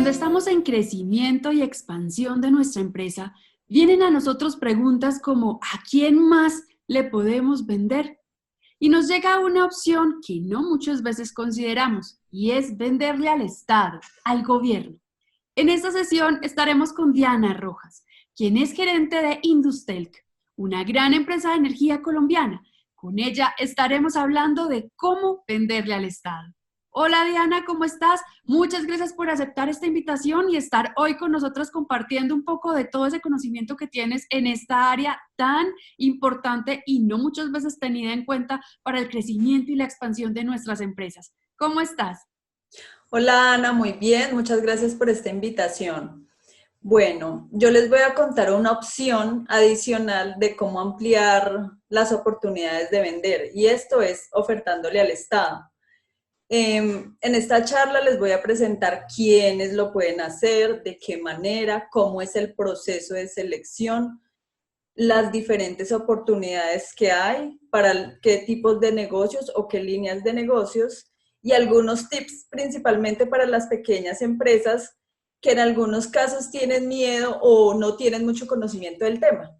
Cuando estamos en crecimiento y expansión de nuestra empresa, vienen a nosotros preguntas como ¿a quién más le podemos vender? Y nos llega una opción que no muchas veces consideramos y es venderle al Estado, al gobierno. En esta sesión estaremos con Diana Rojas, quien es gerente de Industelc, una gran empresa de energía colombiana. Con ella estaremos hablando de cómo venderle al Estado. Hola Diana, ¿cómo estás? Muchas gracias por aceptar esta invitación y estar hoy con nosotras compartiendo un poco de todo ese conocimiento que tienes en esta área tan importante y no muchas veces tenida en cuenta para el crecimiento y la expansión de nuestras empresas. ¿Cómo estás? Hola Ana, muy bien, muchas gracias por esta invitación. Bueno, yo les voy a contar una opción adicional de cómo ampliar las oportunidades de vender y esto es ofertándole al Estado. En esta charla les voy a presentar quiénes lo pueden hacer, de qué manera, cómo es el proceso de selección, las diferentes oportunidades que hay para qué tipos de negocios o qué líneas de negocios y algunos tips principalmente para las pequeñas empresas que en algunos casos tienen miedo o no tienen mucho conocimiento del tema.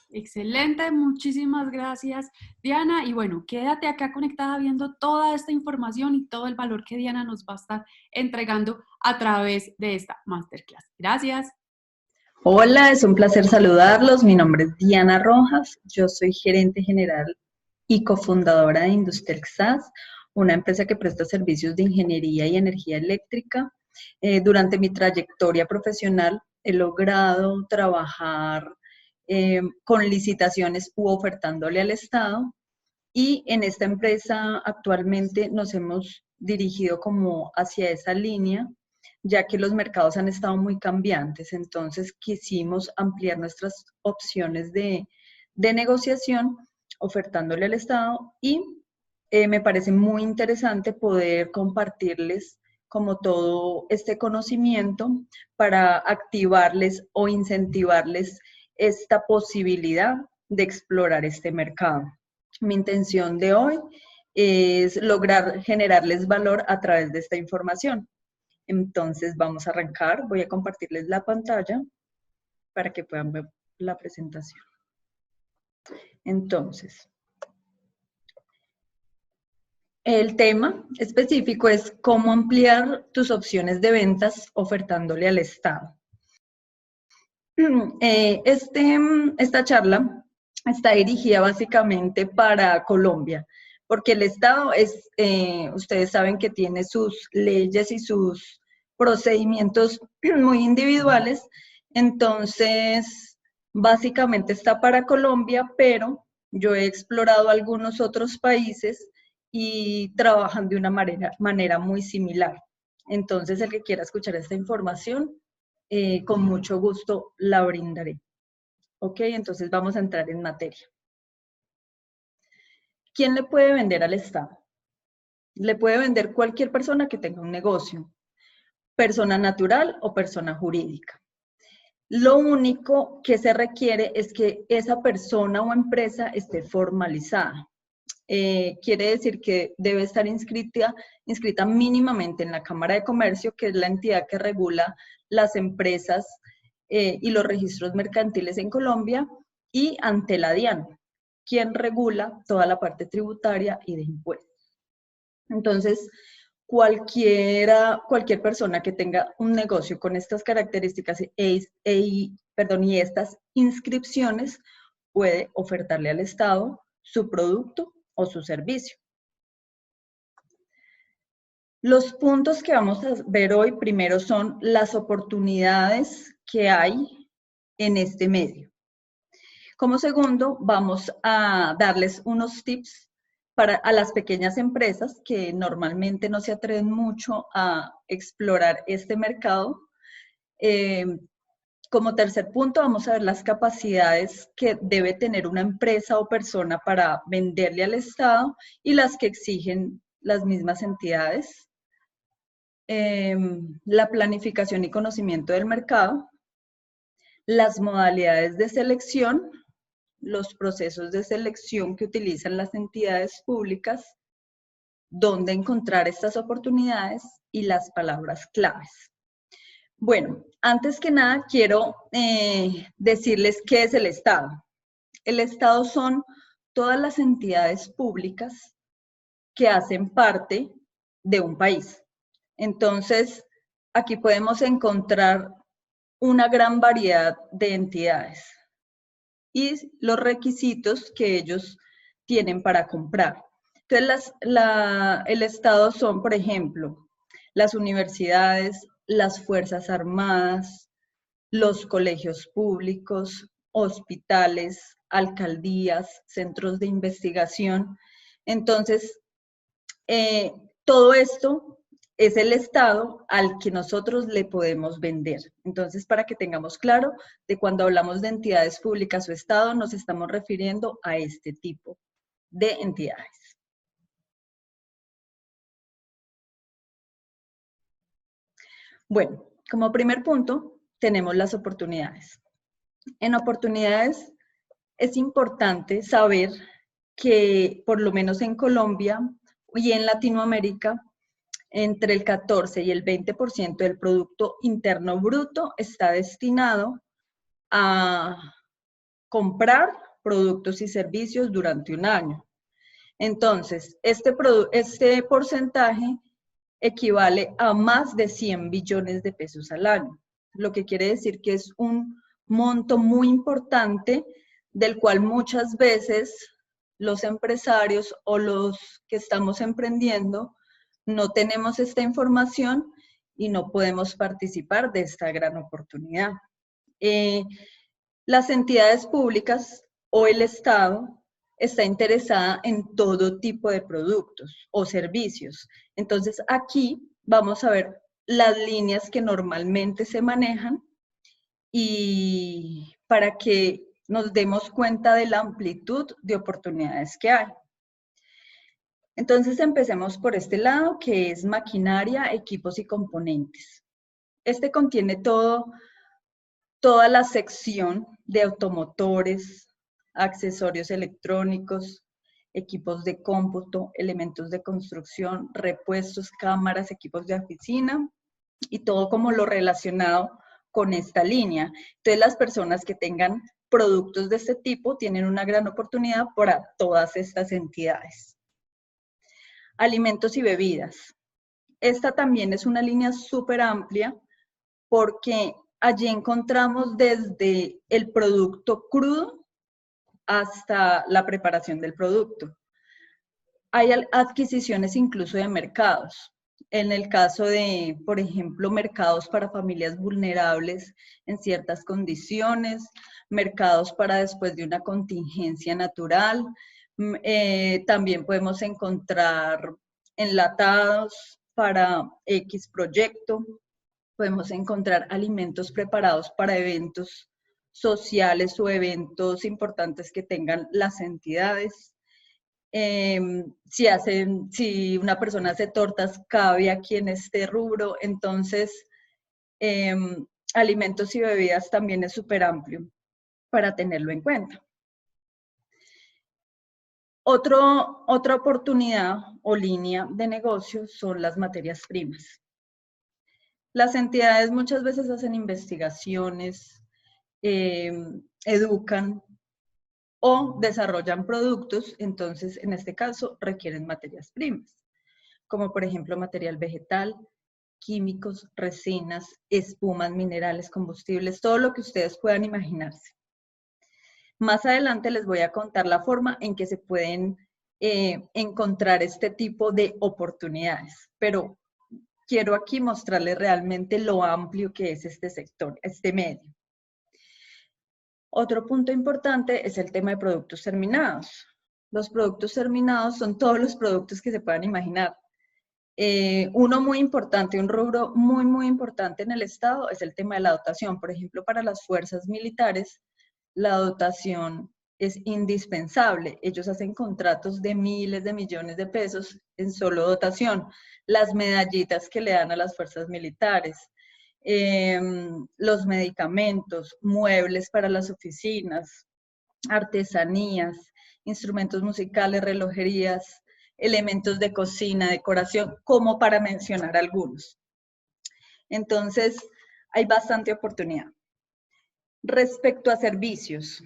Excelente, muchísimas gracias, Diana. Y bueno, quédate acá conectada viendo toda esta información y todo el valor que Diana nos va a estar entregando a través de esta masterclass. Gracias. Hola, es un placer saludarlos. Mi nombre es Diana Rojas. Yo soy gerente general y cofundadora de Industelc SAS, una empresa que presta servicios de ingeniería y energía eléctrica. Durante mi trayectoria profesional he logrado trabajar con licitaciones u ofertándole al Estado y en esta empresa actualmente nos hemos dirigido como hacia esa línea, ya que los mercados han estado muy cambiantes. Entonces quisimos ampliar nuestras opciones de negociación ofertándole al Estado y me parece muy interesante poder compartirles como todo este conocimiento para activarles o incentivarles esta posibilidad de explorar este mercado. Mi intención de hoy es lograr generarles valor a través de esta información. Entonces vamos a arrancar, voy a compartirles la pantalla para que puedan ver la presentación. Entonces, el tema específico es cómo ampliar tus opciones de ventas ofertándole al Estado. Esta charla está dirigida básicamente para Colombia, porque el Estado ustedes saben que tiene sus leyes y sus procedimientos muy individuales, entonces básicamente está para Colombia, pero yo he explorado algunos otros países y trabajan de una manera muy similar. Entonces, el que quiera escuchar esta información, con mucho gusto la brindaré. Ok, entonces vamos a entrar en materia. ¿Quién le puede vender al Estado? Le puede vender cualquier persona que tenga un negocio, persona natural o persona jurídica. Lo único que se requiere es que esa persona o empresa esté formalizada. Quiere decir que debe estar inscrita mínimamente en la Cámara de Comercio, que es la entidad que regula las empresas y los registros mercantiles en Colombia, y ante la DIAN, quien regula toda la parte tributaria y de impuestos. Entonces, cualquier persona que tenga un negocio con estas características y estas inscripciones puede ofertarle al Estado su producto o su servicio. Los puntos que vamos a ver hoy primero son las oportunidades que hay en este medio. Como segundo, vamos a darles unos tips a las pequeñas empresas que normalmente no se atreven mucho a explorar este mercado. Como tercer punto, vamos a ver las capacidades que debe tener una empresa o persona para venderle al Estado y las que exigen las mismas entidades. La planificación y conocimiento del mercado, las modalidades de selección, los procesos de selección que utilizan las entidades públicas dónde encontrar estas oportunidades y las palabras claves. Bueno, antes que nada quiero decirles qué es el Estado. El Estado son todas las entidades públicas que hacen parte de un país. Entonces, aquí podemos encontrar una gran variedad de entidades y los requisitos que ellos tienen para comprar. Entonces, el Estado son, por ejemplo, las universidades, las Fuerzas Armadas, los colegios públicos, hospitales, alcaldías, centros de investigación. Entonces, todo esto es el Estado al que nosotros le podemos vender. Entonces, para que tengamos claro, de cuando hablamos de entidades públicas o Estado, nos estamos refiriendo a este tipo de entidades. Bueno, como primer punto, tenemos las oportunidades. En oportunidades es importante saber que, por lo menos en Colombia y en Latinoamérica, entre el 14 y el 20% del Producto Interno Bruto está destinado a comprar productos y servicios durante un año. Entonces, este porcentaje equivale a más de 100 billones de pesos al año, lo que quiere decir que es un monto muy importante del cual muchas veces los empresarios o los que estamos emprendiendo no tenemos esta información y no podemos participar de esta gran oportunidad. Las entidades públicas o el Estado está interesada en todo tipo de productos o servicios. Entonces, aquí vamos a ver las líneas que normalmente se manejan y para que nos demos cuenta de la amplitud de oportunidades que hay. Entonces, empecemos por este lado, que es maquinaria, equipos y componentes. Este contiene toda la sección de automotores, accesorios electrónicos, equipos de cómputo, elementos de construcción, repuestos, cámaras, equipos de oficina y todo como lo relacionado con esta línea. Entonces, las personas que tengan productos de este tipo tienen una gran oportunidad para todas estas entidades. Alimentos y bebidas. Esta también es una línea súper amplia porque allí encontramos desde el producto crudo hasta la preparación del producto. Hay adquisiciones incluso de mercados. En el caso de, por ejemplo, mercados para familias vulnerables en ciertas condiciones, mercados para después de una contingencia natural. También podemos encontrar enlatados para X proyecto. Podemos encontrar alimentos preparados para eventos sociales o eventos importantes que tengan las entidades. Si una persona hace tortas, cabe aquí en este rubro. Entonces, alimentos y bebidas también es súper amplio para tenerlo en cuenta. Otra oportunidad o línea de negocio son las materias primas. Las entidades muchas veces hacen investigaciones, educan o desarrollan productos, entonces en este caso requieren materias primas, como por ejemplo material vegetal, químicos, resinas, espumas, minerales, combustibles, todo lo que ustedes puedan imaginarse. Más adelante les voy a contar la forma en que se pueden encontrar este tipo de oportunidades, pero quiero aquí mostrarles realmente lo amplio que es este sector, este medio. Otro punto importante es el tema de productos terminados. Los productos terminados son todos los productos que se puedan imaginar. Uno muy importante, un rubro muy importante en el Estado es el tema de la dotación. Por ejemplo, para las fuerzas militares, la dotación es indispensable. Ellos hacen contratos de miles de millones de pesos en solo dotación. Las medallitas que le dan a las fuerzas militares, los medicamentos, muebles para las oficinas, artesanías, instrumentos musicales, relojerías, elementos de cocina, decoración, como para mencionar algunos. Entonces, hay bastante oportunidad. Respecto a servicios,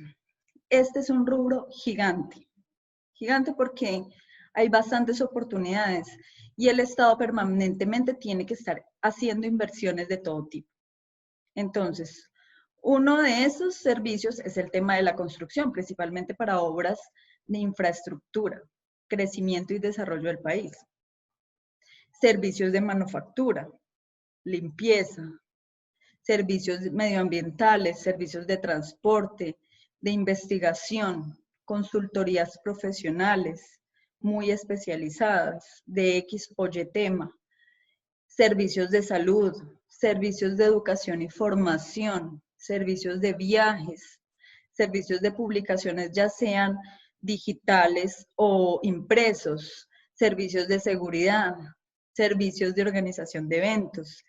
este es un rubro gigante, gigante porque hay bastantes oportunidades y el Estado permanentemente tiene que estar haciendo inversiones de todo tipo. Entonces, uno de esos servicios es el tema de la construcción, principalmente para obras de infraestructura, crecimiento y desarrollo del país. Servicios de manufactura, limpieza, servicios medioambientales, servicios de transporte, de investigación, consultorías profesionales muy especializadas de X o Y tema, servicios de salud, servicios de educación y formación, servicios de viajes, servicios de publicaciones ya sean digitales o impresos, servicios de seguridad, servicios de organización de eventos.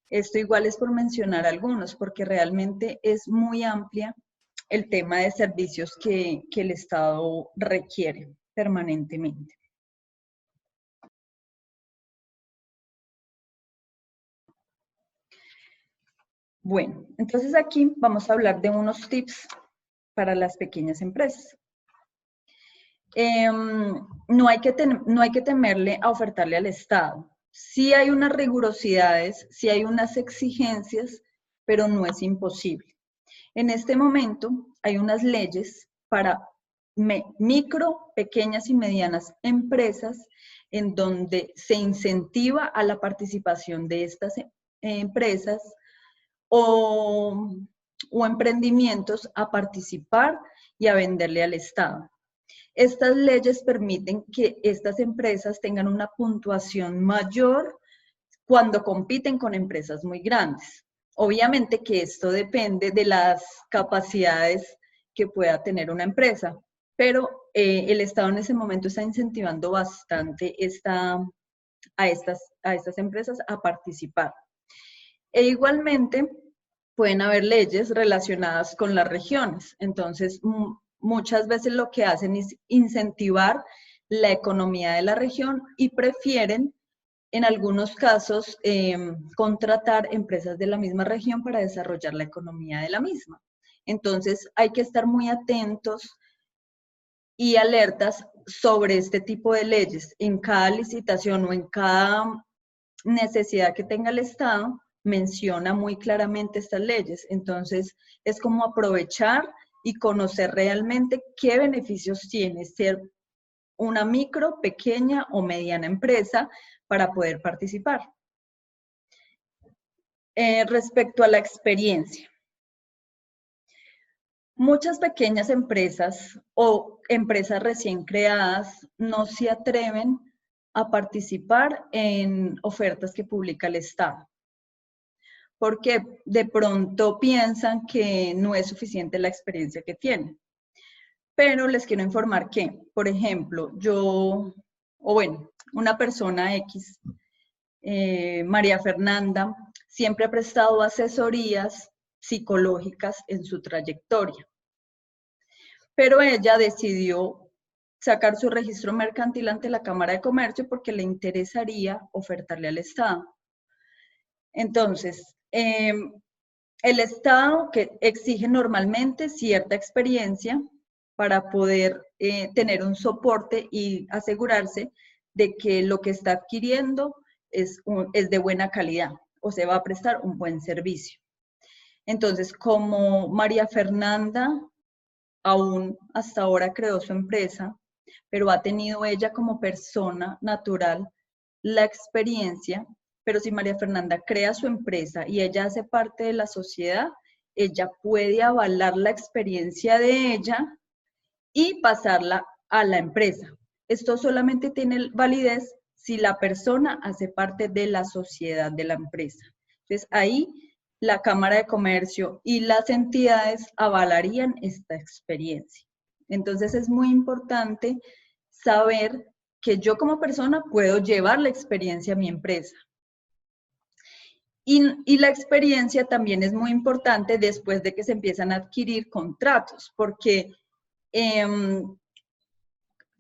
Esto igual es por mencionar algunos, porque realmente es muy amplia el tema de servicios que el Estado requiere permanentemente. Bueno, entonces aquí vamos a hablar de unos tips para las pequeñas empresas. No hay que temerle a ofertarle al Estado. Sí hay unas rigurosidades, sí hay unas exigencias, pero no es imposible. En este momento hay unas leyes para micro, pequeñas y medianas empresas en donde se incentiva a la participación de estas empresas o emprendimientos a participar y a venderle al Estado. Estas leyes permiten que estas empresas tengan una puntuación mayor cuando compiten con empresas muy grandes. Obviamente que esto depende de las capacidades que pueda tener una empresa, pero el Estado en ese momento está incentivando bastante a estas empresas a participar. E igualmente pueden haber leyes relacionadas con las regiones. Entonces, muchas veces lo que hacen es incentivar la economía de la región y prefieren, en algunos casos, contratar empresas de la misma región para desarrollar la economía de la misma. Entonces, hay que estar muy atentos y alertas sobre este tipo de leyes. En cada licitación o en cada necesidad que tenga el Estado, menciona muy claramente estas leyes. Entonces, es como aprovechar y conocer realmente qué beneficios tiene ser una micro, pequeña o mediana empresa para poder participar. Respecto a la experiencia. Muchas pequeñas empresas o empresas recién creadas no se atreven a participar en ofertas que publica el Estado, porque de pronto piensan que no es suficiente la experiencia que tienen. Pero les quiero informar que, por ejemplo, una persona X, María Fernanda, siempre ha prestado asesorías psicológicas en su trayectoria. Pero ella decidió sacar su registro mercantil ante la Cámara de Comercio porque le interesaría ofertarle al Estado. Entonces, el Estado que exige normalmente cierta experiencia para poder tener un soporte y asegurarse de que lo que está adquiriendo es de buena calidad o se va a prestar un buen servicio. Entonces, como María Fernanda aún hasta ahora creó su empresa, pero ha tenido ella como persona natural la experiencia, pero si María Fernanda crea su empresa y ella hace parte de la sociedad, ella puede avalar la experiencia de ella y pasarla a la empresa. Esto solamente tiene validez si la persona hace parte de la sociedad de la empresa. Entonces, ahí la Cámara de Comercio y las entidades avalarían esta experiencia. Entonces, es muy importante saber que yo como persona puedo llevar la experiencia a mi empresa. Y la experiencia también es muy importante después de que se empiezan a adquirir contratos, porque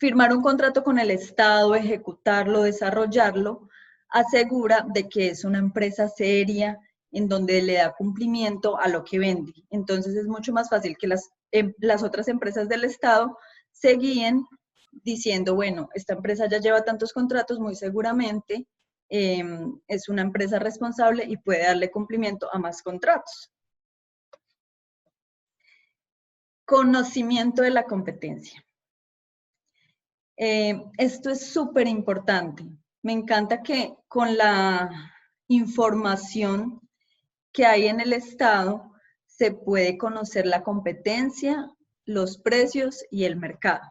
Firmar un contrato con el Estado, ejecutarlo, desarrollarlo, asegura de que es una empresa seria en donde le da cumplimiento a lo que vende. Entonces es mucho más fácil que las otras empresas del Estado se guíen diciendo, bueno, esta empresa ya lleva tantos contratos, muy seguramente es una empresa responsable y puede darle cumplimiento a más contratos. Conocimiento de la competencia. Esto es súper importante. Me encanta que con la información que hay en el Estado se puede conocer la competencia, los precios y el mercado.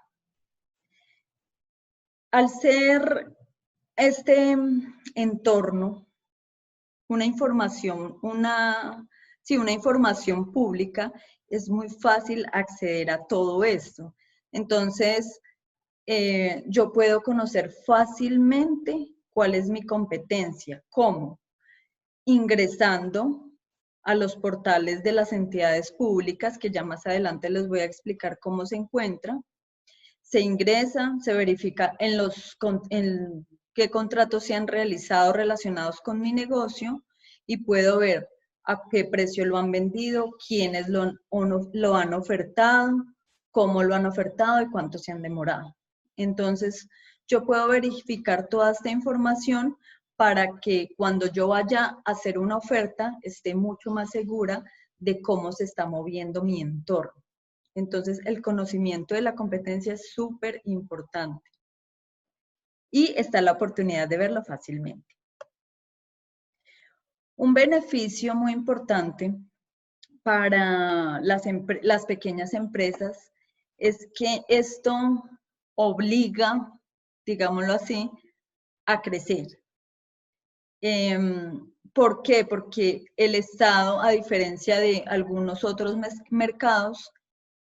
Al ser este entorno una información pública, es muy fácil acceder a todo esto. Entonces, yo puedo conocer fácilmente cuál es mi competencia. ¿Cómo? Ingresando a los portales de las entidades públicas, que ya más adelante les voy a explicar cómo se encuentra. Se ingresa, se verifica en qué contratos se han realizado relacionados con mi negocio y puedo ver a qué precio lo han vendido, quiénes lo han ofertado, cómo lo han ofertado y cuánto se han demorado. Entonces, yo puedo verificar toda esta información para que cuando yo vaya a hacer una oferta esté mucho más segura de cómo se está moviendo mi entorno. Entonces, el conocimiento de la competencia es súper importante. Y está la oportunidad de verlo fácilmente. Un beneficio muy importante para las pequeñas empresas es que esto obliga, digámoslo así, a crecer. ¿Por qué? Porque el Estado, a diferencia de algunos otros mercados,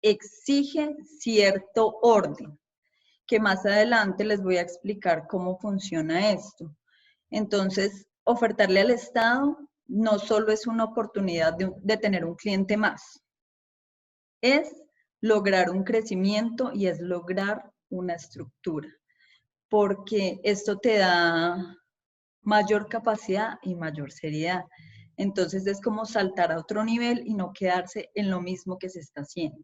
exige cierto orden, que más adelante les voy a explicar cómo funciona esto. Entonces, ofertarle al Estado no solo es una oportunidad de tener un cliente más, es lograr un crecimiento y es lograr una estructura, porque esto te da mayor capacidad y mayor seriedad. Entonces es como saltar a otro nivel y no quedarse en lo mismo que se está haciendo.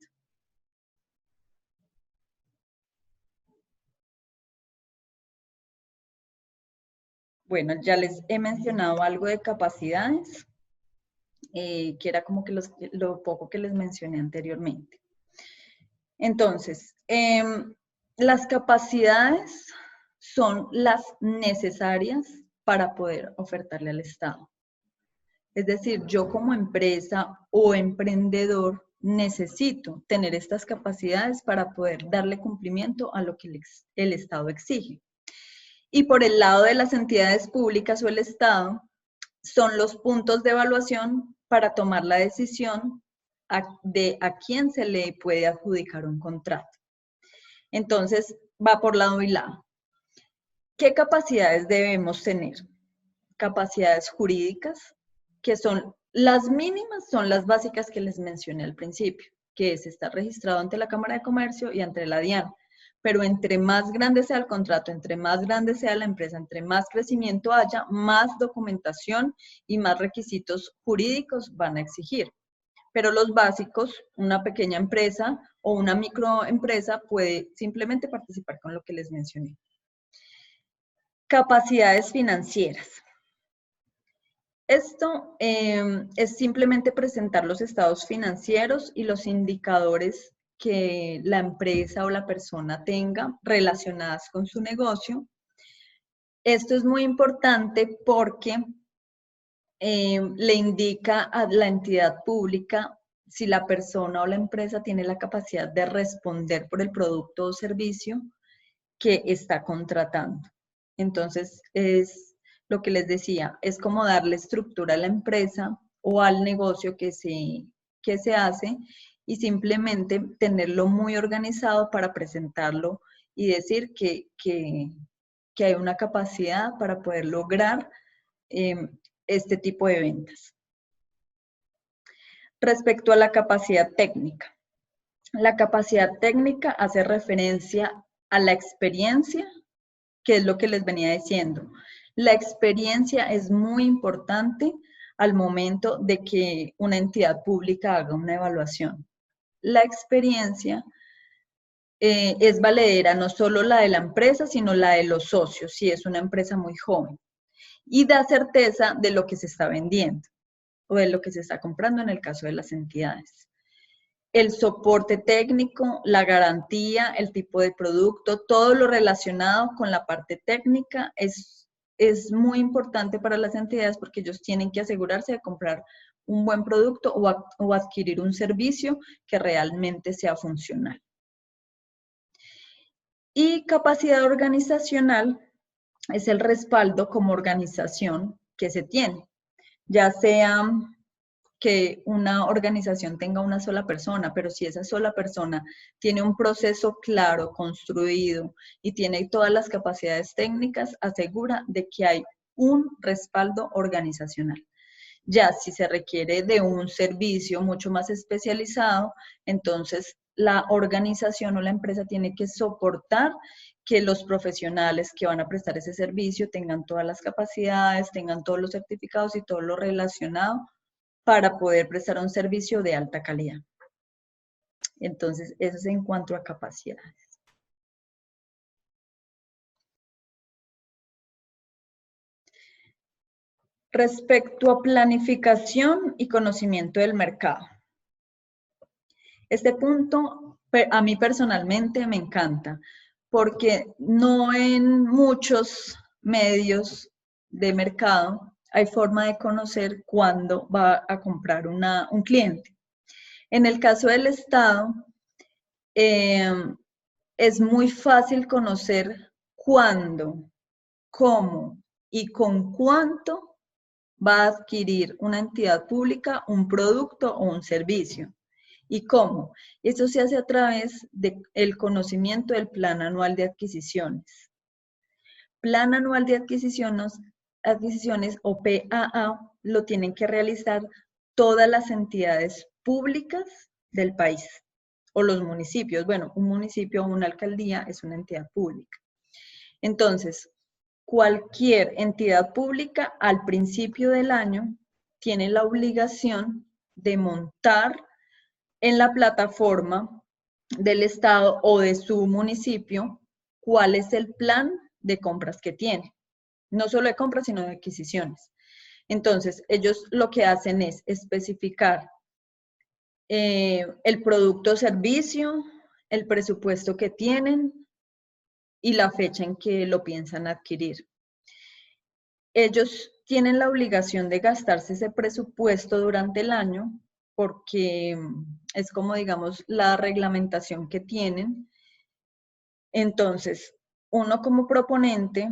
Bueno, ya les he mencionado algo de capacidades, que era como que lo poco que les mencioné anteriormente. Entonces, las capacidades son las necesarias para poder ofertarle al Estado. Es decir, yo como empresa o emprendedor necesito tener estas capacidades para poder darle cumplimiento a lo que el Estado exige. Y por el lado de las entidades públicas o el Estado, son los puntos de evaluación para tomar la decisión de a quién se le puede adjudicar un contrato. Entonces, va por lado y lado. ¿Qué capacidades debemos tener? Capacidades jurídicas, que son las mínimas, son las básicas que les mencioné al principio, que es estar registrado ante la Cámara de Comercio y ante la DIAN. Pero entre más grande sea el contrato, entre más grande sea la empresa, entre más crecimiento haya, más documentación y más requisitos jurídicos van a exigir. Pero los básicos, una pequeña empresa o una microempresa puede simplemente participar con lo que les mencioné. Capacidades financieras. Esto es simplemente presentar los estados financieros y los indicadores que la empresa o la persona tenga relacionadas con su negocio. Esto es muy importante porque le indica a la entidad pública si la persona o la empresa tiene la capacidad de responder por el producto o servicio que está contratando. Entonces, es lo que les decía, es como darle estructura a la empresa o al negocio que se hace y simplemente tenerlo muy organizado para presentarlo y decir que hay una capacidad para poder lograr este tipo de ventas. Respecto a la capacidad técnica. La capacidad técnica hace referencia a la experiencia, que es lo que les venía diciendo. La experiencia es muy importante al momento de que una entidad pública haga una evaluación. La experiencia es valedera no solo la de la empresa, sino la de los socios, si es una empresa muy joven, y da certeza de lo que se está vendiendo o de lo que se está comprando en el caso de las entidades. El soporte técnico, la garantía, el tipo de producto, todo lo relacionado con la parte técnica es muy importante para las entidades porque ellos tienen que asegurarse de comprar un buen producto o adquirir un servicio que realmente sea funcional. Y capacidad organizacional es el respaldo como organización que se tiene, ya sea que una organización tenga una sola persona, pero si esa sola persona tiene un proceso claro, construido y tiene todas las capacidades técnicas, asegura de que hay un respaldo organizacional. Ya si se requiere de un servicio mucho más especializado, entonces la organización o la empresa tiene que soportar que los profesionales que van a prestar ese servicio tengan todas las capacidades, tengan todos los certificados y todo lo relacionado para poder prestar un servicio de alta calidad. Entonces, eso es en cuanto a capacidades. Respecto a planificación y conocimiento del mercado. Este punto a mí personalmente me encanta porque no en muchos medios de mercado hay forma de conocer cuándo va a comprar un cliente. En el caso del Estado, es muy fácil conocer cuándo, cómo y con cuánto va a adquirir una entidad pública un producto o un servicio. ¿Y cómo? Eso se hace a través del conocimiento del Plan Anual de Adquisiciones. Plan Anual de Adquisiciones o PAA lo tienen que realizar todas las entidades públicas del país o los municipios. Bueno, un municipio o una alcaldía es una entidad pública. Entonces, cualquier entidad pública al principio del año tiene la obligación de montar en la plataforma del estado o de su municipio cuál es el plan de compras que tiene. No solo de compras, sino de adquisiciones. Entonces, ellos lo que hacen es especificar el producto o servicio, el presupuesto que tienen y la fecha en que lo piensan adquirir. Ellos tienen la obligación de gastarse ese presupuesto durante el año porque es como, digamos, la reglamentación que tienen. Entonces, uno como proponente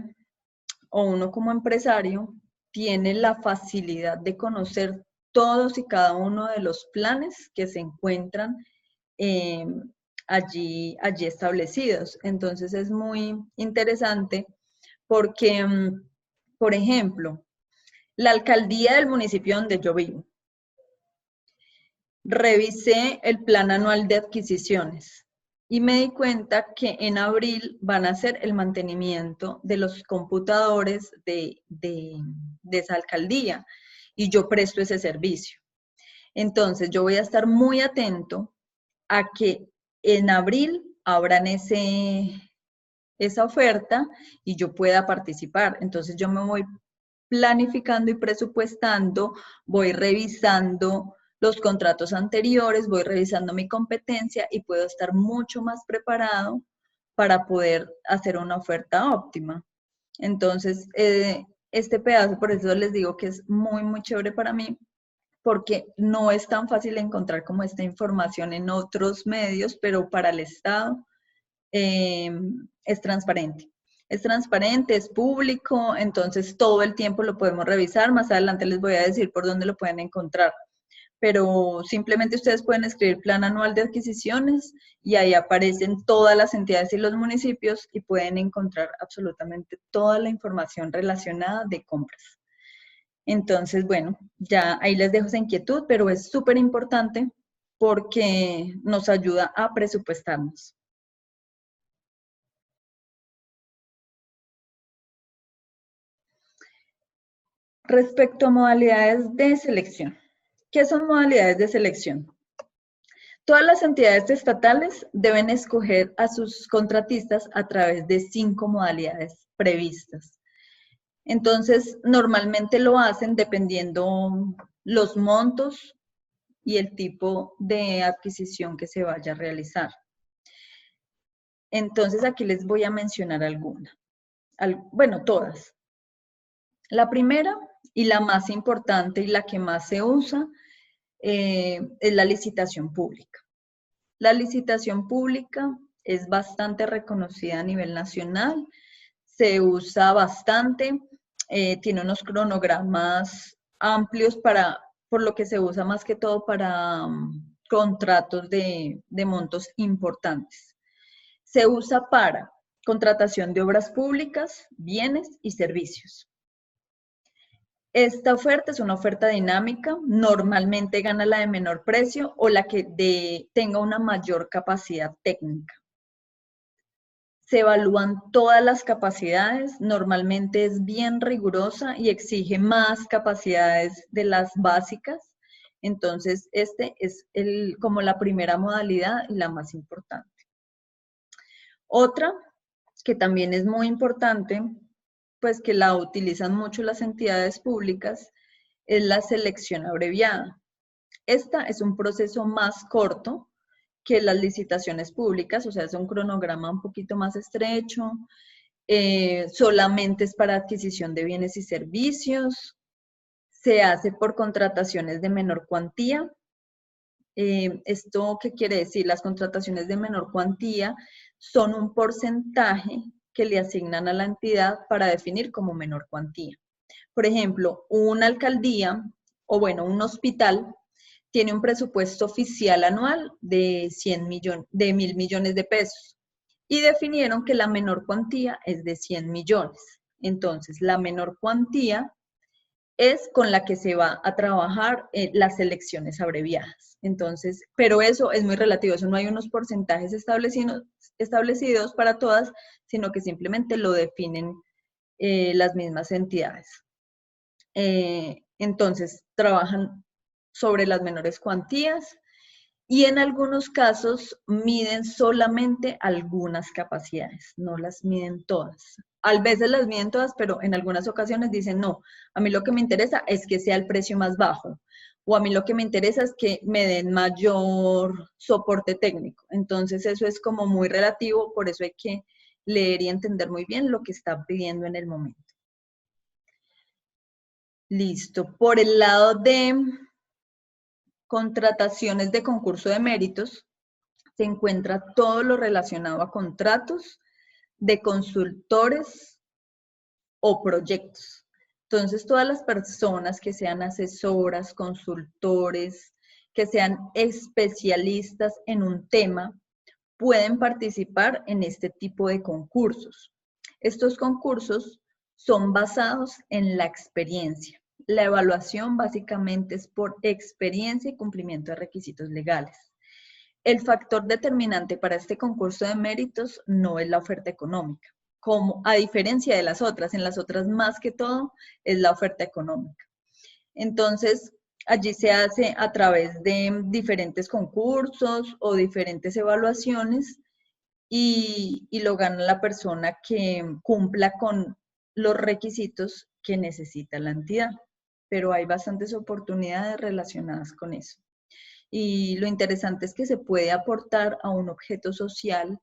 o uno como empresario tiene la facilidad de conocer todos y cada uno de los planes que se encuentran allí establecidos. Entonces, es muy interesante porque, por ejemplo, la alcaldía del municipio donde yo vivo, revisé el plan anual de adquisiciones y me di cuenta que en abril van a hacer el mantenimiento de los computadores de esa alcaldía y yo presto ese servicio. Entonces, yo voy a estar muy atento a que en abril abran esa oferta y yo pueda participar. Entonces, yo me voy planificando y presupuestando, voy revisando los contratos anteriores, voy revisando mi competencia y puedo estar mucho más preparado para poder hacer una oferta óptima. Entonces, este pedazo, por eso les digo que es muy, muy chévere para mí, porque no es tan fácil encontrar como esta información en otros medios, pero para el Estado es transparente. Es transparente, es público, entonces todo el tiempo lo podemos revisar. Más adelante les voy a decir por dónde lo pueden encontrar. Pero simplemente ustedes pueden escribir Plan Anual de Adquisiciones y ahí aparecen todas las entidades y los municipios y pueden encontrar absolutamente toda la información relacionada de compras. Entonces, bueno, ya ahí les dejo esa inquietud, pero es súper importante porque nos ayuda a presupuestarnos. Respecto a modalidades de selección. ¿Qué son modalidades de selección? Todas las entidades estatales deben escoger a sus contratistas a través de 5 modalidades previstas. Entonces, normalmente lo hacen dependiendo los montos y el tipo de adquisición que se vaya a realizar. Entonces, aquí les voy a mencionar algunas. Bueno, todas. La primera y la más importante y la que más se usa es la licitación pública. La licitación pública es bastante reconocida a nivel nacional, se usa bastante, tiene unos cronogramas amplios por lo que se usa más que todo para contratos de montos importantes. Se usa para contratación de obras públicas, bienes y servicios. Esta oferta es una oferta dinámica, normalmente gana la de menor precio o la que tenga una mayor capacidad técnica. Se evalúan todas las capacidades, normalmente es bien rigurosa y exige más capacidades de las básicas. Entonces, este es como la primera modalidad y la más importante. Otra, que también es muy importante, pues que la utilizan mucho las entidades públicas, es la selección abreviada. Esta es un proceso más corto que las licitaciones públicas, o sea, es un cronograma un poquito más estrecho, solamente es para adquisición de bienes y servicios, se hace por contrataciones de menor cuantía. ¿Esto qué quiere decir? Las contrataciones de menor cuantía son un porcentaje que le asignan a la entidad para definir como menor cuantía. Por ejemplo, una alcaldía o bueno, un hospital tiene un presupuesto oficial anual de 1.000 millones de pesos y definieron que la menor cuantía es de 100 millones. Entonces, la menor cuantía es con la que se va a trabajar las elecciones abreviadas. Entonces, pero eso es muy relativo, eso no hay unos porcentajes establecidos para todas, sino que simplemente lo definen las mismas entidades. Entonces, trabajan sobre las menores cuantías y en algunos casos miden solamente algunas capacidades, no las miden todas. A veces las miden todas, pero en algunas ocasiones dicen, no, a mí lo que me interesa es que sea el precio más bajo, o a mí lo que me interesa es que me den mayor soporte técnico. Entonces eso es como muy relativo, por eso hay que leer y entender muy bien lo que está pidiendo en el momento. Listo. Por el lado de contrataciones de concurso de méritos, se encuentra todo lo relacionado a contratos de consultores o proyectos. Entonces, todas las personas que sean asesoras, consultores, que sean especialistas en un tema, pueden participar en este tipo de concursos. Estos concursos son basados en la experiencia. La evaluación básicamente es por experiencia y cumplimiento de requisitos legales. El factor determinante para este concurso de méritos no es la oferta económica, como a diferencia de las otras. En las otras más que todo es la oferta económica. Entonces, allí se hace a través de diferentes concursos o diferentes evaluaciones y lo gana la persona que cumpla con los requisitos que necesita la entidad. Pero hay bastantes oportunidades relacionadas con eso. Y lo interesante es que se puede aportar a un objeto social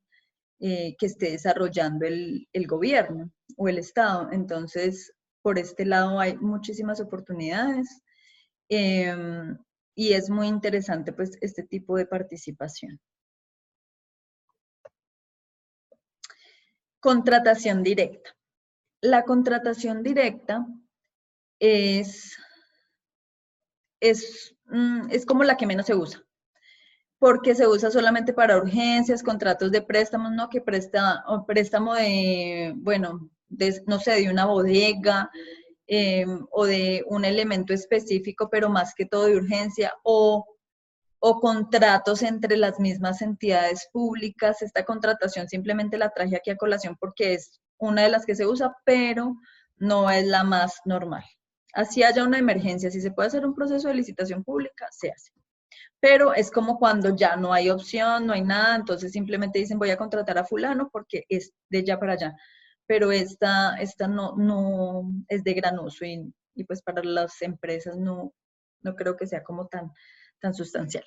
que esté desarrollando el gobierno o el Estado. Entonces, por este lado hay muchísimas oportunidades y es muy interesante pues este tipo de participación. Contratación directa. La contratación directa es como la que menos se usa, porque se usa solamente para urgencias, contratos de préstamos, ¿no? Que préstamo de, bueno, no sé, de una bodega o de un elemento específico, pero más que todo de urgencia, o contratos entre las mismas entidades públicas. Esta contratación simplemente la traje aquí a colación porque es una de las que se usa, pero no es la más normal. Así haya una emergencia, si se puede hacer un proceso de licitación pública, se hace. Pero es como cuando ya no hay opción, no hay nada, entonces simplemente dicen voy a contratar a fulano porque es de ya para allá. Pero esta no es de gran uso y pues para las empresas no creo que sea como tan sustancial.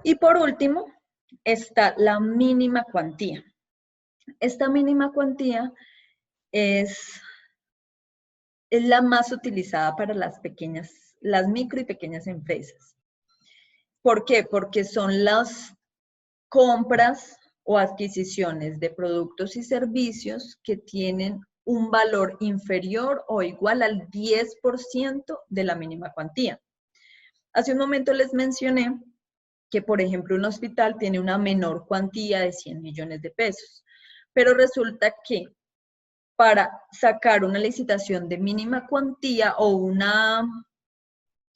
Y por último, está la mínima cuantía. Esta mínima cuantía es la más utilizada para las micro y pequeñas empresas. ¿Por qué? Porque son las compras o adquisiciones de productos y servicios que tienen un valor inferior o igual al 10% de la mínima cuantía. Hace un momento les mencioné que, por ejemplo, un hospital tiene una menor cuantía de 100 millones de pesos, pero resulta que para sacar una licitación de mínima cuantía o una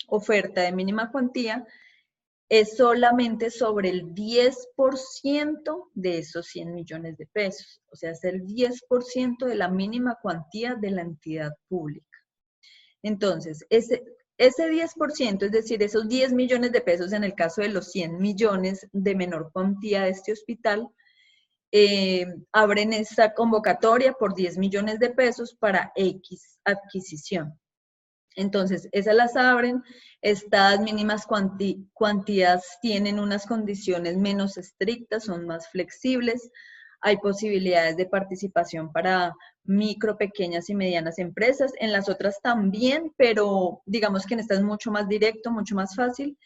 oferta de mínima cuantía, es solamente sobre el 10% de esos 100 millones de pesos. O sea, es el 10% de la mínima cuantía de la entidad pública. Entonces, ese 10%, es decir, esos 10 millones de pesos en el caso de los 100 millones de menor cuantía de este hospital, abren esta convocatoria por 10 millones de pesos para X adquisición. Entonces, esas las abren, estas mínimas cuantías tienen unas condiciones menos estrictas, son más flexibles, hay posibilidades de participación para micro, pequeñas y medianas empresas, en las otras también, pero digamos que en esta es mucho más directo, mucho más fácil,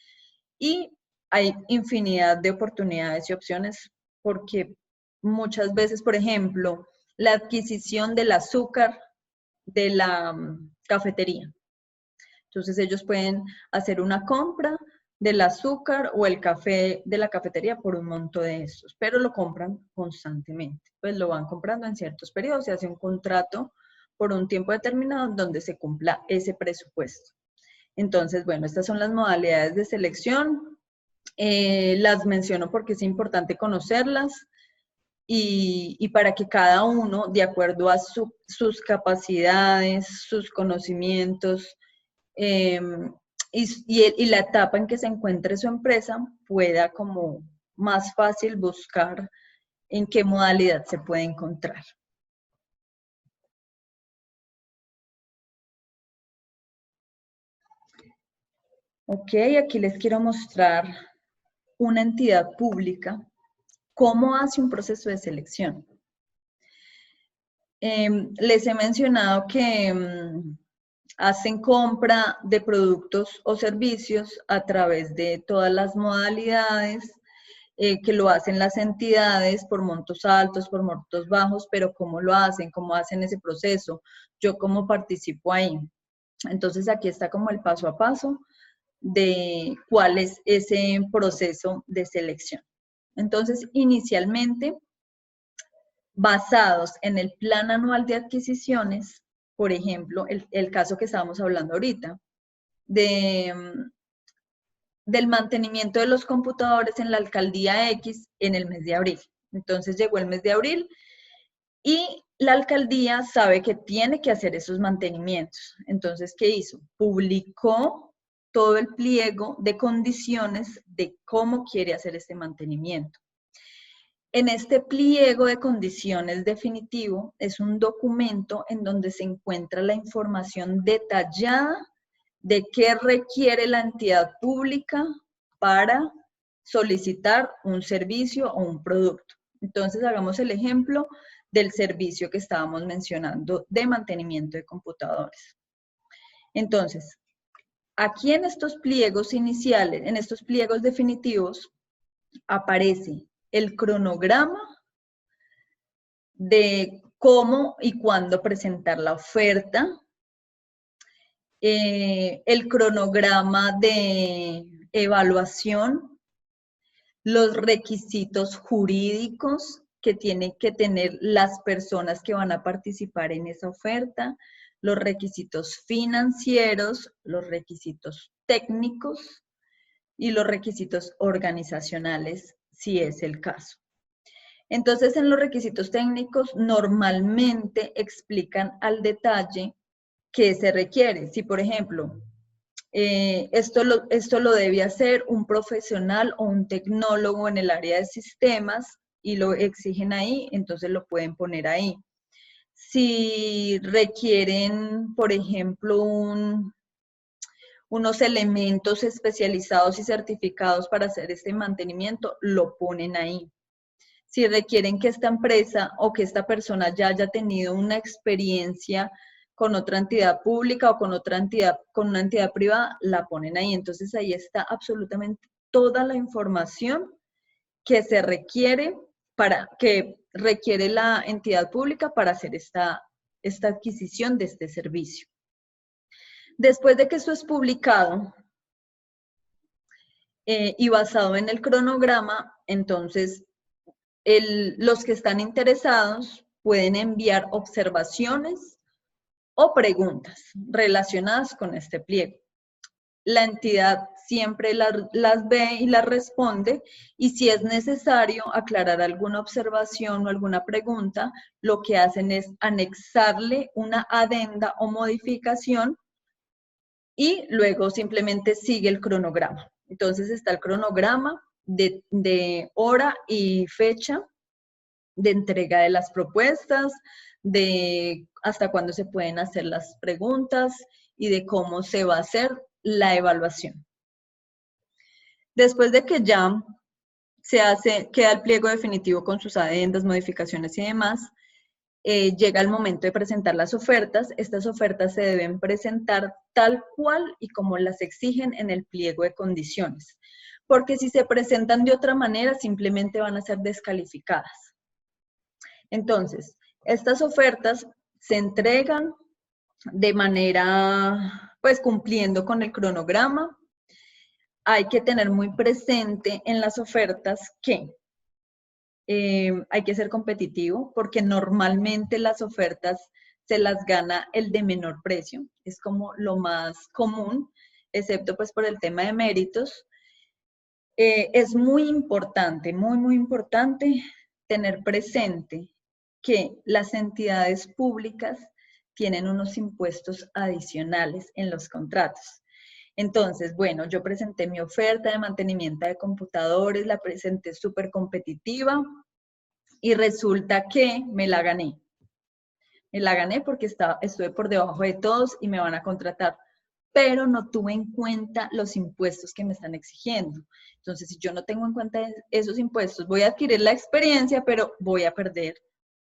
y hay infinidad de oportunidades y opciones, porque muchas veces, por ejemplo, la adquisición del azúcar de la cafetería. Entonces ellos pueden hacer una compra del azúcar o el café de la cafetería por un monto de estos, pero lo compran constantemente. Pues lo van comprando en ciertos periodos, se hace un contrato por un tiempo determinado donde se cumpla ese presupuesto. Entonces, bueno, estas son las modalidades de selección. Las menciono porque es importante conocerlas y para que cada uno, de acuerdo a sus capacidades, sus conocimientos, eh, y la etapa en que se encuentre su empresa pueda como más fácil buscar en qué modalidad se puede encontrar. Ok, aquí les quiero mostrar una entidad pública, cómo hace un proceso de selección. Les he mencionado que hacen compra de productos o servicios a través de todas las modalidades, que lo hacen las entidades por montos altos, por montos bajos, pero ¿cómo lo hacen? ¿Cómo hacen ese proceso? ¿Yo cómo participo ahí? Entonces aquí está como el paso a paso de cuál es ese proceso de selección. Entonces, inicialmente, basados en el plan anual de adquisiciones, por ejemplo, el caso que estábamos hablando ahorita, del mantenimiento de los computadores en la alcaldía X en el mes de abril. Entonces llegó el mes de abril y la alcaldía sabe que tiene que hacer esos mantenimientos. Entonces, ¿qué hizo? Publicó todo el pliego de condiciones de cómo quiere hacer este mantenimiento. En este pliego de condiciones definitivo es un documento en donde se encuentra la información detallada de qué requiere la entidad pública para solicitar un servicio o un producto. Entonces, hagamos el ejemplo del servicio que estábamos mencionando de mantenimiento de computadores. Entonces, aquí en estos pliegos iniciales, en estos pliegos definitivos, aparece el cronograma de cómo y cuándo presentar la oferta, el cronograma de evaluación, los requisitos jurídicos que tienen que tener las personas que van a participar en esa oferta, los requisitos financieros, los requisitos técnicos y los requisitos organizacionales, si es el caso. Entonces, en los requisitos técnicos normalmente explican al detalle ¿qué se requiere? Si, por ejemplo, esto lo debe hacer un profesional o un tecnólogo en el área de sistemas y lo exigen ahí, entonces lo pueden poner ahí. Si requieren, por ejemplo, unos elementos especializados y certificados para hacer este mantenimiento, lo ponen ahí. Si requieren que esta empresa o que esta persona ya haya tenido una experiencia con otra entidad pública o con otra entidad, con una entidad privada, la ponen ahí. Entonces ahí está absolutamente toda la información que se requiere que requiere la entidad pública para hacer esta adquisición de este servicio. Después de que esto es publicado y basado en el cronograma, entonces los que están interesados pueden enviar observaciones o preguntas relacionadas con este pliego. La entidad siempre las ve y las responde, y si es necesario aclarar alguna observación o alguna pregunta, lo que hacen es anexarle una adenda o modificación y luego simplemente sigue el cronograma. Entonces está el cronograma de hora y fecha de entrega de las propuestas, de hasta cuándo se pueden hacer las preguntas y de cómo se va a hacer la evaluación. Después de que ya queda el pliego definitivo con sus adendas, modificaciones y demás, llega el momento de presentar las ofertas. Estas ofertas se deben presentar tal cual y como las exigen en el pliego de condiciones, porque si se presentan de otra manera, simplemente van a ser descalificadas. Entonces, estas ofertas se entregan de manera, pues cumpliendo con el cronograma. Hay que tener muy presente en las ofertas que hay que ser competitivo, porque normalmente las ofertas se las gana el de menor precio, es como lo más común, excepto pues por el tema de méritos. Es muy importante, muy importante tener presente que las entidades públicas tienen unos impuestos adicionales en los contratos. Entonces, bueno, yo presenté mi oferta de mantenimiento de computadores, la presenté súper competitiva y resulta que me la gané. Me la gané porque estuve por debajo de todos y me van a contratar, pero no tuve en cuenta los impuestos que me están exigiendo. Entonces, si yo no tengo en cuenta esos impuestos, voy a adquirir la experiencia, pero voy a perder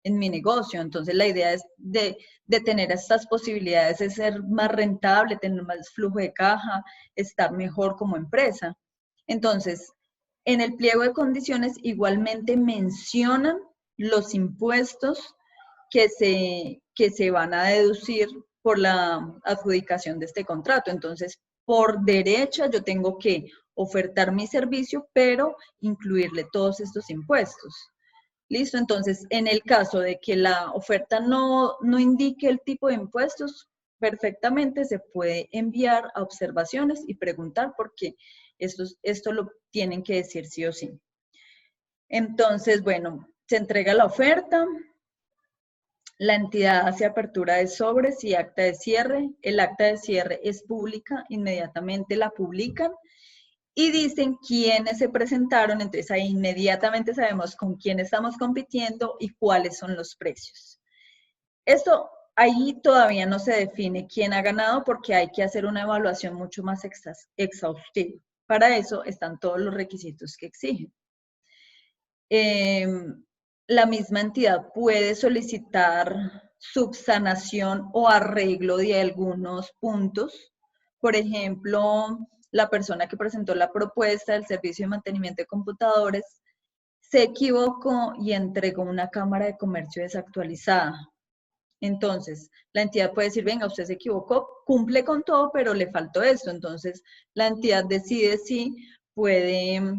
en mi negocio. Entonces, la idea es de tener estas posibilidades de ser más rentable, tener más flujo de caja, estar mejor como empresa. Entonces, en el pliego de condiciones igualmente mencionan los impuestos que se van a deducir por la adjudicación de este contrato. Entonces, por derecha yo tengo que ofertar mi servicio, pero incluirle todos estos impuestos. ¿Listo? Entonces, en el caso de que la oferta no indique el tipo de impuestos, perfectamente se puede enviar a observaciones y preguntar porque esto lo tienen que decir sí o sí. Entonces, bueno, se entrega la oferta, la entidad hace apertura de sobres y acta de cierre. El acta de cierre es pública, inmediatamente la publican y dicen quiénes se presentaron, entonces ahí inmediatamente sabemos con quién estamos compitiendo y cuáles son los precios. Esto ahí todavía no se define quién ha ganado porque hay que hacer una evaluación mucho más exhaustiva. Para eso están todos los requisitos que exigen. La misma entidad puede solicitar subsanación o arreglo de algunos puntos. Por ejemplo, la persona que presentó la propuesta del servicio de mantenimiento de computadores se equivocó y entregó una cámara de comercio desactualizada. Entonces, la entidad puede decir, venga, usted se equivocó, cumple con todo, pero le faltó esto. Entonces, la entidad decide si puede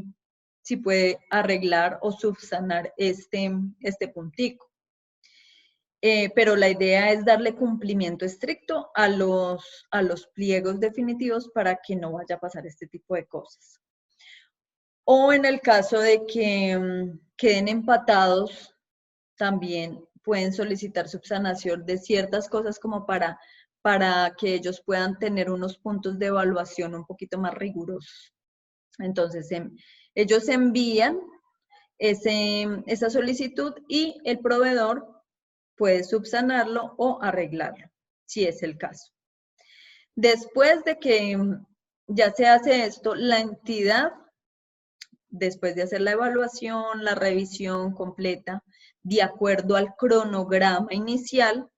arreglar o subsanar este puntico. Pero la idea es darle cumplimiento estricto a los pliegos definitivos para que no vaya a pasar este tipo de cosas. O en el caso de que queden empatados, también pueden solicitar subsanación de ciertas cosas como para para que ellos puedan tener unos puntos de evaluación un poquito más rigurosos. Entonces, ellos envían esa solicitud y el proveedor puede subsanarlo o arreglarlo, si es el caso. Después de que ya se hace esto, la entidad, después de hacer la evaluación, la revisión completa, de acuerdo al cronograma inicial,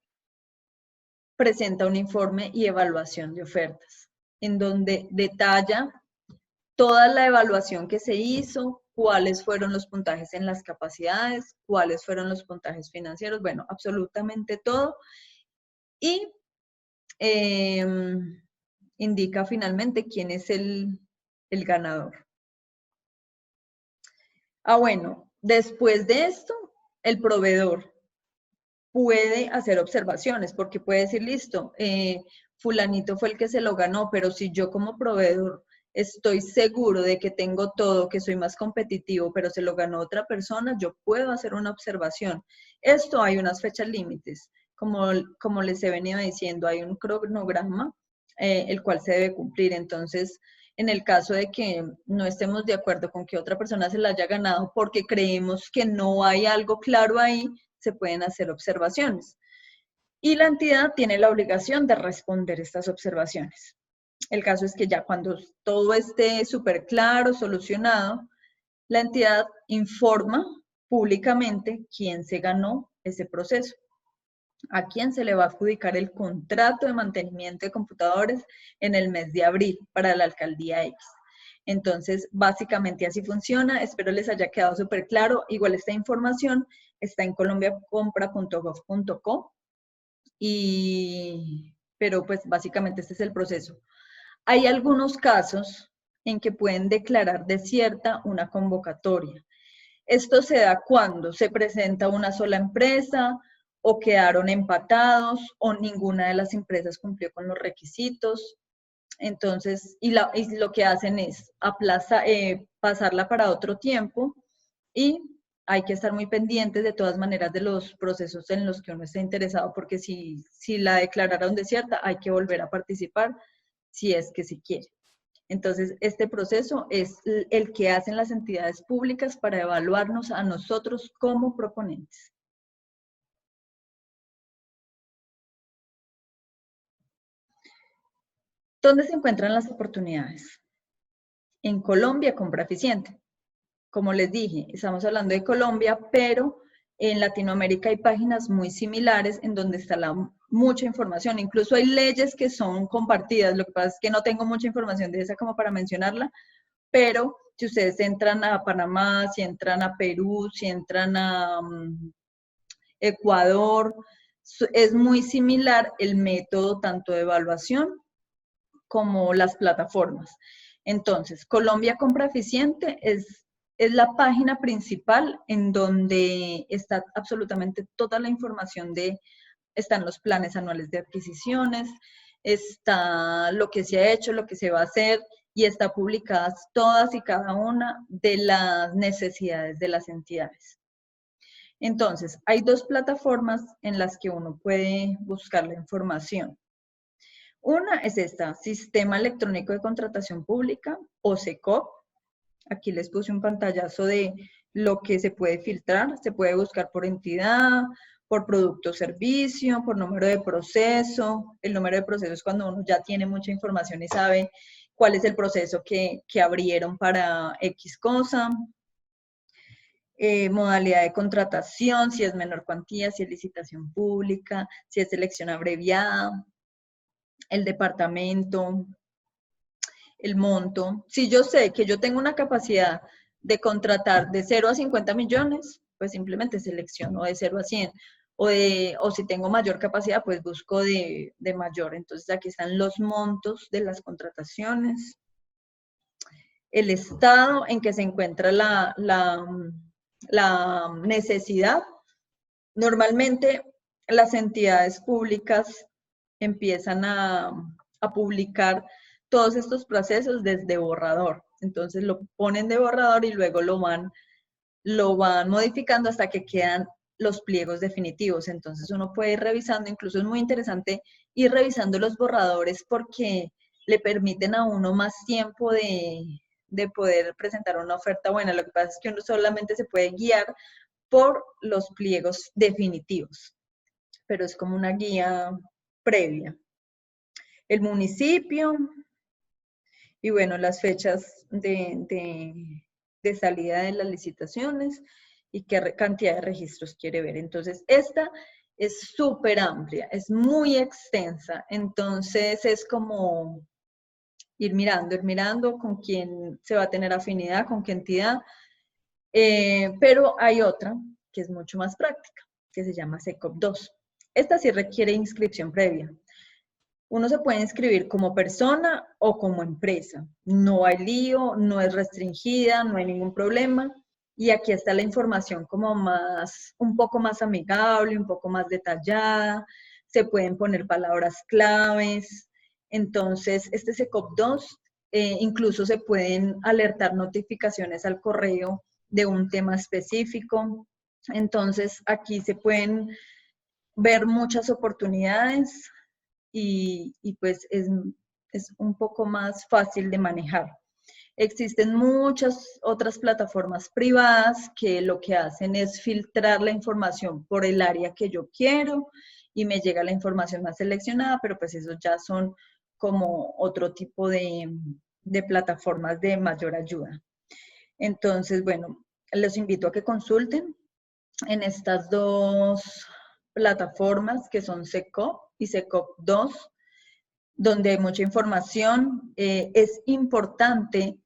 presenta un informe y evaluación de ofertas, en donde detalla toda la evaluación que se hizo, cuáles fueron los puntajes en las capacidades, cuáles fueron los puntajes financieros, bueno, absolutamente todo. Y indica finalmente quién es el ganador. Bueno, después de esto, el proveedor puede hacer observaciones, porque puede decir, listo, fulanito fue el que se lo ganó, pero si yo como proveedor estoy seguro de que tengo todo, que soy más competitivo, pero se lo ganó otra persona, yo puedo hacer una observación. Esto hay unas fechas límites, como les he venido diciendo, hay un cronograma el cual se debe cumplir. Entonces, en el caso de que no estemos de acuerdo con que otra persona se la haya ganado porque creemos que no hay algo claro ahí, se pueden hacer observaciones. Y la entidad tiene la obligación de responder estas observaciones. El caso es que ya cuando todo esté súper claro, solucionado, la entidad informa públicamente quién se ganó ese proceso, a quién se le va a adjudicar el contrato de mantenimiento de computadores en el mes de abril para la alcaldía X. Entonces, básicamente así funciona. Espero les haya quedado súper claro. Igual esta información está en colombiacompra.gov.co, pero pues básicamente este es el proceso. Hay algunos casos en que pueden declarar desierta una convocatoria. Esto se da cuando se presenta una sola empresa o quedaron empatados o ninguna de las empresas cumplió con los requisitos. Entonces, y lo que hacen es pasarla para otro tiempo, y hay que estar muy pendientes de todas maneras de los procesos en los que uno esté interesado, porque si la declararon desierta, hay que volver a participar si es que se quiere. Entonces, este proceso es el que hacen las entidades públicas para evaluarnos a nosotros como proponentes. ¿Dónde se encuentran las oportunidades? En Colombia, compra eficiente. Como les dije, estamos hablando de Colombia, pero en Latinoamérica hay páginas muy similares en donde está mucha información. Incluso hay leyes que son compartidas. Lo que pasa es que no tengo mucha información de esa como para mencionarla, pero si ustedes entran a Panamá, si entran a Perú, si entran a Ecuador, es muy similar el método tanto de evaluación como las plataformas. Entonces, Colombia Compra Eficiente es la página principal en donde está absolutamente toda la información están los planes anuales de adquisiciones, está lo que se ha hecho, lo que se va a hacer, y está publicadas todas y cada una de las necesidades de las entidades. Entonces, hay dos plataformas en las que uno puede buscar la información. Una es esta, Sistema Electrónico de Contratación Pública, o SECOP. Aquí les puse un pantallazo de lo que se puede filtrar. Se puede buscar por entidad, por producto o servicio, por número de proceso. El número de proceso es cuando uno ya tiene mucha información y sabe cuál es el proceso que abrieron para X cosa. Modalidad de contratación, si es menor cuantía, si es licitación pública, si es selección abreviada, el departamento, el monto. Si yo sé que yo tengo una capacidad de contratar de 0 a 50 millones, pues simplemente selecciono de 0 a 100. O si tengo mayor capacidad, pues busco de mayor. Entonces aquí están los montos de las contrataciones, el estado en que se encuentra la necesidad. Normalmente las entidades públicas empiezan a publicar todos estos procesos desde borrador. Entonces lo ponen de borrador y luego lo van modificando hasta que quedan los pliegos definitivos. Entonces uno puede ir revisando, incluso es muy interesante ir revisando los borradores porque le permiten a uno más tiempo de poder presentar una oferta buena. Lo que pasa es que uno solamente se puede guiar por los pliegos definitivos, pero es como una guía previa. El municipio y bueno, las fechas de salida de las licitaciones y qué cantidad de registros quiere ver. Entonces, esta es súper amplia, es muy extensa, entonces es como ir mirando con quién se va a tener afinidad, con qué entidad, pero hay otra que es mucho más práctica, que se llama SECOP 2. Esta sí requiere inscripción previa. Uno se puede inscribir como persona o como empresa. No hay lío, no es restringida, no hay ningún problema. Y aquí está la información como más, un poco más amigable, un poco más detallada. Se pueden poner palabras claves. Entonces, este SECOP 2, incluso se pueden alertar notificaciones al correo de un tema específico. Entonces, aquí se pueden ver muchas oportunidades y pues es un poco más fácil de manejar. Existen muchas otras plataformas privadas que lo que hacen es filtrar la información por el área que yo quiero y me llega la información más seleccionada, pero pues esos ya son como otro tipo de plataformas de mayor ayuda. Entonces, bueno, los invito a que consulten en estas dos plataformas que son SECOP y SECOP 2, donde hay mucha información. Es importante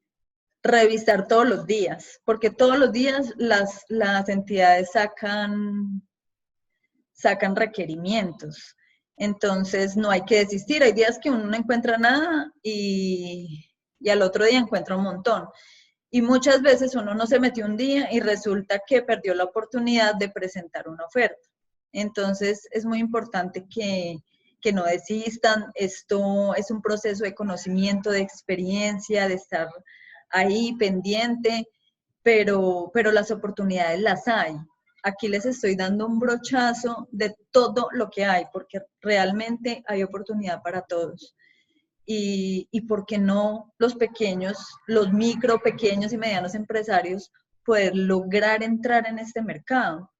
revisar todos los días, porque todos los días las entidades sacan requerimientos. Entonces no hay que desistir. Hay días que uno no encuentra nada y al otro día encuentra un montón. Y muchas veces uno no se metió un día y resulta que perdió la oportunidad de presentar una oferta. Entonces es muy importante que no desistan. Esto es un proceso de conocimiento, de experiencia, de estar ahí pendiente, pero las oportunidades las hay. Aquí les estoy dando un brochazo de todo lo que hay, porque realmente hay oportunidad para todos. Y por qué no los pequeños, los micro, pequeños y medianos empresarios poder lograr entrar en este mercado.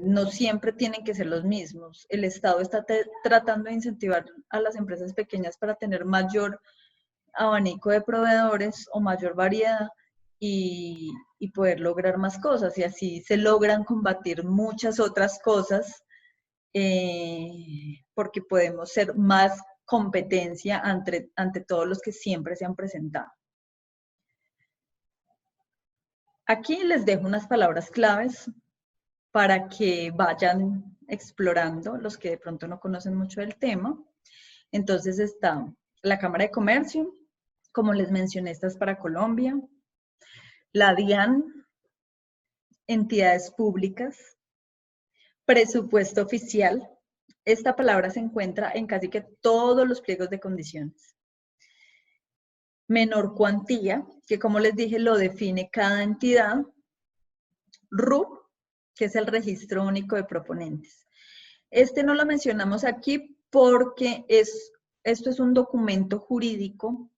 No siempre tienen que ser los mismos. El Estado está tratando de incentivar a las empresas pequeñas para tener mayor abanico de proveedores o mayor variedad y poder lograr más cosas. Y así se logran combatir muchas otras cosas porque podemos ser más competencia ante todos los que siempre se han presentado. Aquí les dejo unas palabras claves para que vayan explorando los que de pronto no conocen mucho del tema. Entonces está la Cámara de Comercio, como les mencioné, esta es para Colombia, la DIAN, entidades públicas, presupuesto oficial. Esta palabra se encuentra en casi que todos los pliegos de condiciones. Menor cuantía, que como les dije lo define cada entidad. RUP, que es el Registro Único de Proponentes. Este no lo mencionamos aquí porque esto es un documento jurídico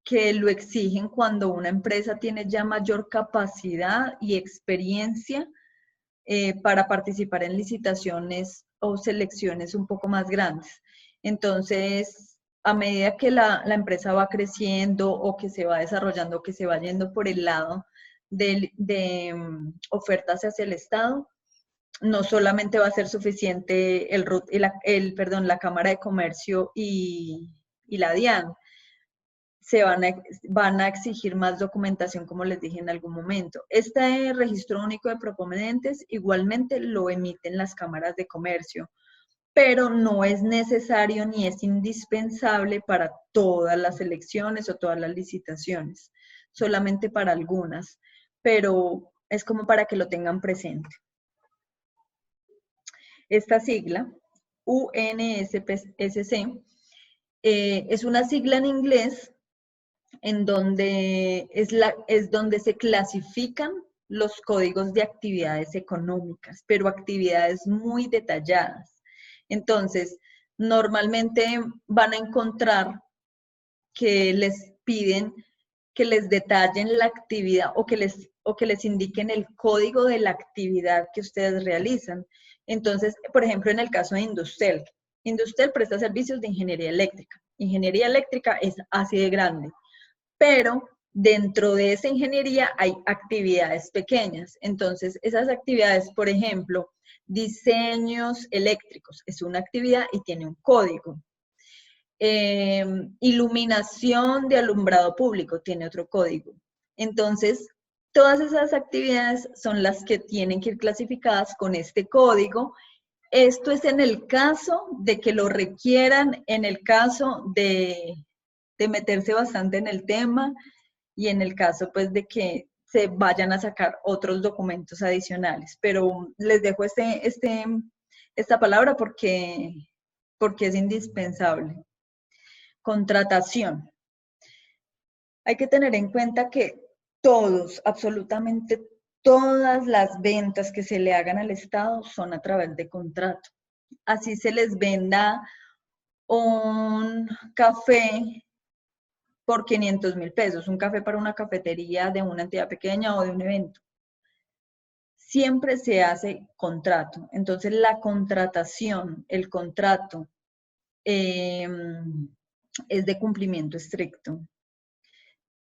que lo exigen cuando una empresa tiene ya mayor capacidad y experiencia para participar en licitaciones o selecciones un poco más grandes. Entonces, a medida que la empresa va creciendo o que se va desarrollando, que se va yendo por el lado de ofertas hacia el Estado, no solamente va a ser suficiente el RUT y la Cámara de Comercio y la DIAN. Van a exigir más documentación, como les dije en algún momento. Este registro único de proponentes igualmente lo emiten las cámaras de comercio, pero no es necesario ni es indispensable para todas las elecciones o todas las licitaciones, solamente para algunas, pero es como para que lo tengan presente. Esta sigla, UNSPSC, es una sigla en inglés en donde es donde se clasifican los códigos de actividades económicas, pero actividades muy detalladas. Entonces, normalmente van a encontrar que les piden que les detallen la actividad o que les indiquen el código de la actividad que ustedes realizan. Entonces, por ejemplo, en el caso de Industel, Industel presta servicios de ingeniería eléctrica. Ingeniería eléctrica es así de grande, pero dentro de esa ingeniería hay actividades pequeñas. Entonces, esas actividades, por ejemplo, diseños eléctricos, es una actividad y tiene un código. Iluminación de alumbrado público tiene otro código. Entonces, todas esas actividades son las que tienen que ir clasificadas con este código. Esto es en el caso de que lo requieran, en el caso de meterse bastante en el tema y en el caso pues de que se vayan a sacar otros documentos adicionales. Pero les dejo esta palabra porque es indispensable. Contratación. Hay que tener en cuenta que todos, absolutamente todas las ventas que se le hagan al Estado son a través de contrato. Así se les venda un café por 500.000 pesos, un café para una cafetería de una entidad pequeña o de un evento. Siempre se hace contrato. Entonces, la contratación, el contrato, es de cumplimiento estricto.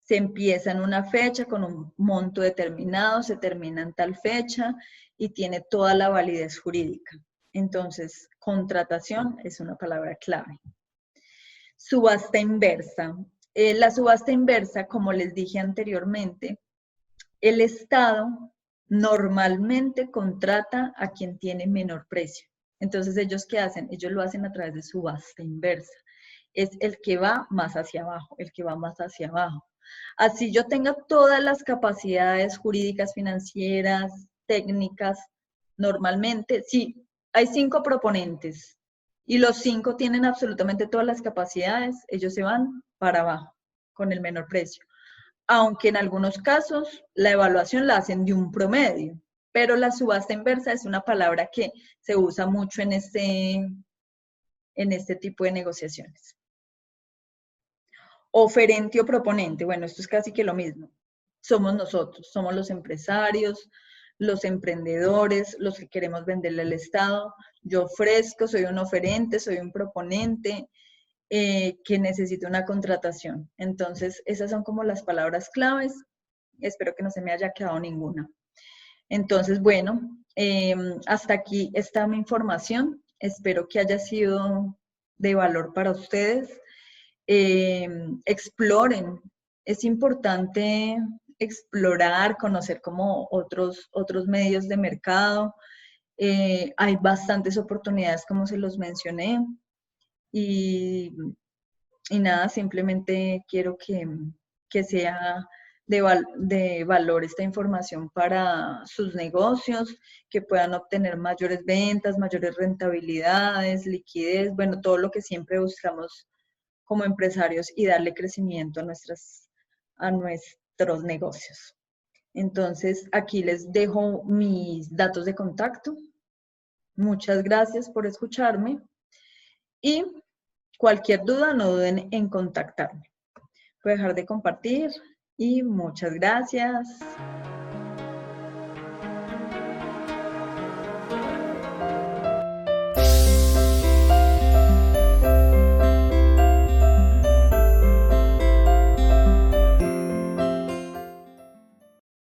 Se empieza en una fecha con un monto determinado, se termina en tal fecha y tiene toda la validez jurídica. Entonces, contratación es una palabra clave. Subasta inversa. La subasta inversa, como les dije anteriormente, el Estado normalmente contrata a quien tiene menor precio. Entonces, ¿ellos qué hacen? Ellos lo hacen a través de subasta inversa. Es el que va más hacia abajo, el que va más hacia abajo. Así yo tenga todas las capacidades jurídicas, financieras, técnicas, normalmente, si hay 5 proponentes y los 5 tienen absolutamente todas las capacidades, ellos se van para abajo con el menor precio. Aunque en algunos casos la evaluación la hacen de un promedio, pero la subasta inversa es una palabra que se usa mucho en este tipo de negociaciones. Oferente o proponente, bueno, esto es casi que lo mismo. Somos nosotros, somos los empresarios, los emprendedores, los que queremos venderle al Estado. Yo ofrezco, soy un oferente, soy un proponente que necesita una contratación. Entonces, esas son como las palabras claves. Espero que no se me haya quedado ninguna. Entonces, bueno, hasta aquí está mi información. Espero que haya sido de valor para ustedes. Exploren. Es importante explorar, conocer como otros medios de mercado. Hay bastantes oportunidades, como se los mencioné. Y nada, simplemente quiero que sea de valor esta información para sus negocios, que puedan obtener mayores ventas, mayores rentabilidades, liquidez, bueno, todo lo que siempre buscamos como empresarios y darle crecimiento a nuestros negocios. Entonces, aquí les dejo mis datos de contacto. Muchas gracias por escucharme y cualquier duda no duden en contactarme. Voy a dejar de compartir y muchas gracias.